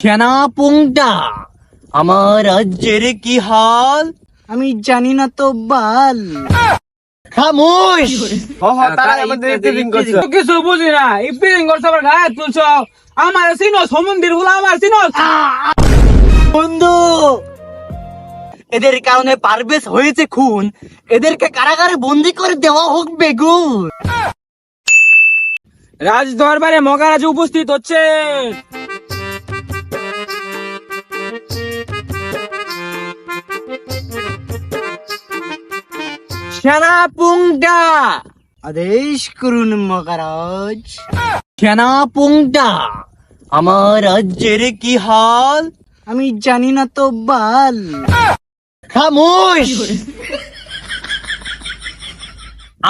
সেনাপুংটা, আমার রাজ্যের কি হাল আমি জানি না তো বাল। খামোশ। তারা আমাদের ইফটিজিং করছে। কিছু বুঝি না, ইফটিজিং করছে আবার গায়ে তুলছ। আমার চিনো সমন্দির গুলো আমার চিনো। বন্ধু, এদের কারণে পারভেজ হয়েছে খুন, এদেরকে কারাগারে বন্দি করে দেওয়া হোক বেগুন। রাজ দরবারে মহারাজ উপস্থিত হচ্ছে। সেনাপুংটা, আদেশ করুন মহারাজ। সেনাপুংটা, আমার রাজ্যের কি হাল? আমি জানি না তো বাল। খামোশ।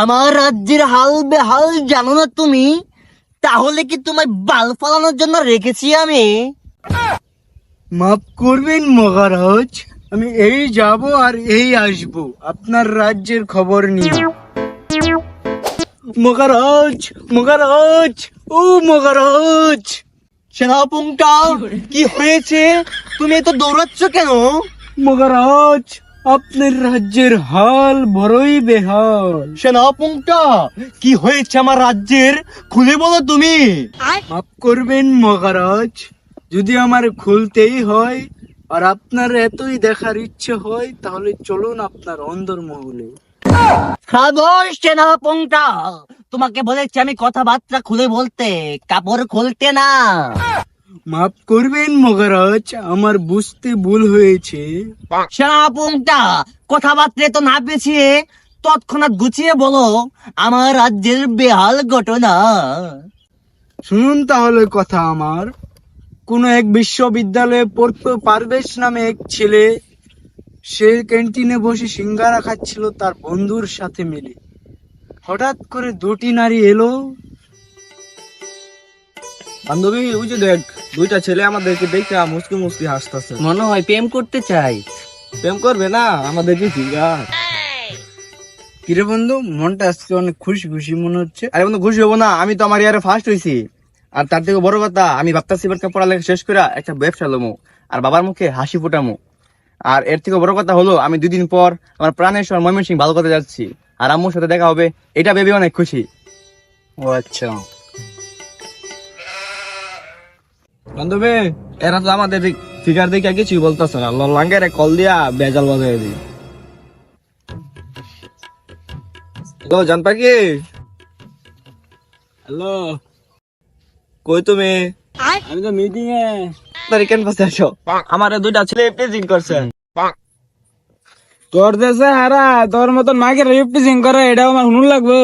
আমার রাজ্যের হাল বেহাল জানো না তুমি? তাহলে কি তোমায় বাল ফালানোর জন্য রেখেছি আমি? মাফ করবেন মহারাজ, আমি এই যাব আর এই আসব আপনার রাজ্যের খবর নিয়ে। মহারাজ, মহারাজ, ও মহারাজ। সেনাপুংটা, কি হয়েছে? তুমি এত দৌড়াচ্ছ কেন? মহারাজ, আপনার রাজ্যের হাল বড়ই বেহাল। সেনাপুংটা, কি হয়েছে আমার রাজ্যের? খুলে বলো তুমি। মাফ করবেন মহারাজ, যদি আমার খুলতেই হয় আর আপনার এতই দেখার ইচ্ছে হয় তাহলে চলুন আপনার অন্দরমহলে। খামোশ সেনাপুংটা, তোমাকে বলেছি আমি কথাবার্তা খুলে বলতে, কাপড় খুলতে না। মাফ করবেন মহারাজ, আমার বুঝতে ভুল হয়েছে। সেনাপুংটা, কথাবার্তা তো না পেছিয়ে তৎক্ষণাৎ গুছিয়ে বলো আমার রাজ্যের বেহাল ঘটনা। শুনুন তাহলে কথা আমার। কোন এক বিশ্ববিদ্যালয়ে পড়তো পারভেজ নামে এক ছেলে। সে ক্যান্টিনে বসে সিঙ্গারা খাচ্ছিল তার বন্ধুর সাথে মিলে। হঠাৎ করে দুটি নারী এলো। বান্ধবী, ওই যে দেখ, দুইটা ছেলে আমাদেরকে দেখে মুসকি মুসকি হাসতেছে। মনে হয় প্রেম করতে চাই। প্রেম করবে না আমাদেরকে জিজ্ঞাসা। কিরে বন্ধু, মনটা আজকে অনেক খুশি খুশি মনে হচ্ছে। আরে বন্ধু, খুশি হবো না? আমি তো আমার ইয়ারে ফার্স্ট হয়েছি। আর তার থেকে বড় কথা, আমি ভাবতেছি এবার পড়ালেখা শেষ করে একটা ব্যবসা লমু আর বাবার মুখে হাসি ফুটামু। আর এর থেকে বড় কথা হলো, আমি 2 দিন পর আমার প্রাণেশ্বর ময়মনসিংহ ভালো করতে যাচ্ছি আর আম্মুর সাথে দেখা হবে। এটা ভেবে অনেক খুশি। ও আচ্ছা। বান্ধবী, এরা তো আমাদের ফিগার দেখে কিছুই বলতেছে না। লাঙ্গের কল দিয়া বেজাল বাজাই দিই। হ্যালো জান পাখি। হ্যালো, কই তুমি? আমি তো মিটিং এ। কেন পাশে আসো? আমার দুইটা ছেলে প্রেজিং করছে। তোর দেশে হারা তোর মতন মাকে ইফটিজিং করে, এটাও আমার শুনুন লাগবো।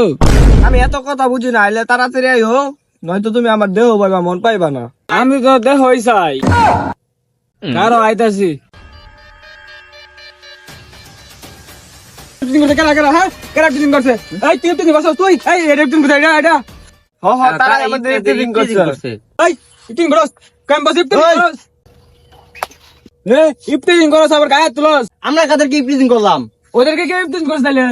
আমি এত কথা বুঝি না, আইলে তাড়াতাড়ি আইও, নয়তো তুমি আমার দেহ পাইবা, মন পাইবা না। আমি তো দেখই চাই, কারো আইতাছি। তারা আমাদের প্রেজিং করছে। আমরা কাদেরকে ইপ্রিজিং করলাম? ওদেরকে কেউ ইফটিজিং করছে তাহলে?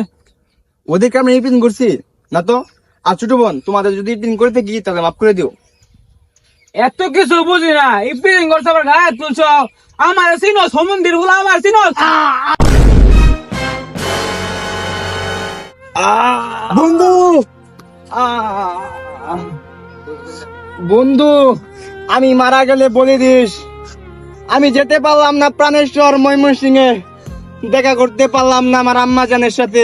ওদেরকে আমরা ইপিং করছি না তো। আর ছোট বোন, তোমাদের যদি ইপিং করে থাকি তাহলে মাফ করে দিও। এত কিছু বুঝি না, ইফটিজিং করছে আবার গায়ে তুলছ। আমার চিনো সমন্দির গুলো আমার চিনো। বন্ধু, বন্ধু, আমি মারা গেলে বলে দিস। আমি যেতে পারলাম না প্রাণেশ্বর ময়মনসিংহে, দেখা করতে পারলাম না আমার আম্মা জানের সাথে,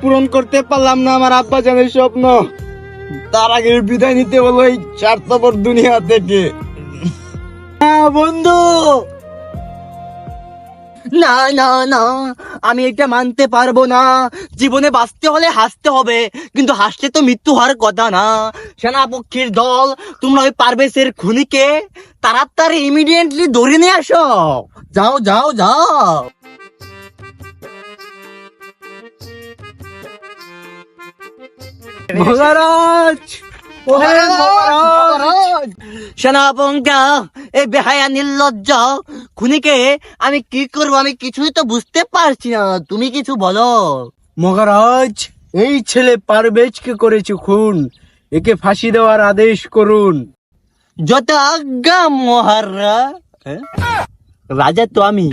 পূরণ করতে পারলাম না আমার আব্বা জানের স্বপ্ন। তার আগে বিদায় নিতে হলো এই স্বার্থপর দুনিয়া থেকে। বন্ধু, না না না, আমি এটা মানতে পারবো না। জীবনে বাঁচতে হলে হাসতে হবে, কিন্তু হাসলে তো মৃত্যু হওয়ার কথা না। সেনাপক্ষের দল, তোমরা ওই পারভেজের খুনিকে তাড়াতাড়ি ইমিডিয়েটলি ধরে নিয়ে আসো। যাও যাও যাও। মহারাজ, সেনাপঙ্কা, এই বেহায়া নির্লজ্জ খুনিকে আমি কি করবো? আমি কিছুই তো বুঝতে পারছি না, তুমি কিছু বলো। মহারাজ, এই ছেলে পারভেজকে করেছে খুন, একে ফাঁসি দেওয়ার আদেশ করুন। যত আজ্ঞা মহারাজ। রাজা তো আমি।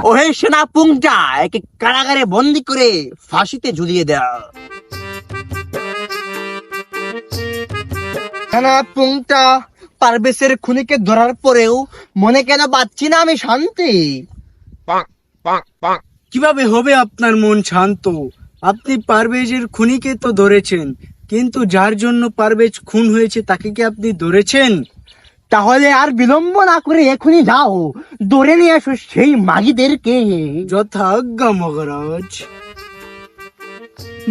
ওহে সেনাপুংটা, একে কারাগারে বন্দি করে ফাঁসিতে ঝুলিয়ে দেওয়া। সেনাপুংটা, পারভেজের খুনিকে ধরার পরেও মনে কেন পাচ্ছি না আমি শান্তি? কিভাবে হবে আপনার মন শান্ত? আপনি পারভেজের খুনিকে তো ধরেছেন, কিন্তু যার জন্য পারভেজ খুন হয়েছে তাকে কি আপনি ধরেছেন? তাহলে আর বিলম্ব না করে এখনই যাও, ধরে নিয়ে আসো সেই মাগিদেরকে। যথাজ্ঞা মহারাজ।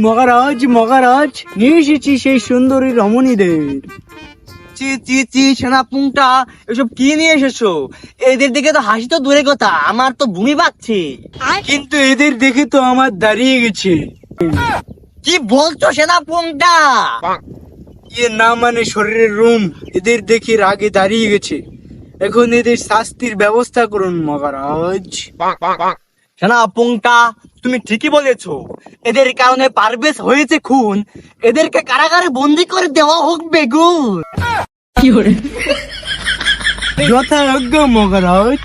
মহারাজ, মহারাজ, নিয়ে এসেছি সেই সুন্দরী রমণীদের। চি চি চি, সেনাপুংটা, এসব কি নিয়ে এসেছো? এদের দিকে তো হাসি তো দূরে কথা, আমার তো ভূমি পাচ্ছে। কিন্তু এদের দেখে তো আমার দাঁড়িয়ে গেছে। কি বলছো সেনাপুংটা? এ না মানে শরীরের রুম, এদের দেখে রাগে দাঁড়িয়ে গেছে। এখন এদের শাস্তির ব্যবস্থা করুন মহারাজ। সেনাপুংটা, তুমি ঠিকই বলেছো, এদের কারণে পারভেজ হয়েছে খুন। এদেরকে কারাগারে বন্দি করে দেওয়া হোক বেগুন। যথাজ্ঞা মহারাজ।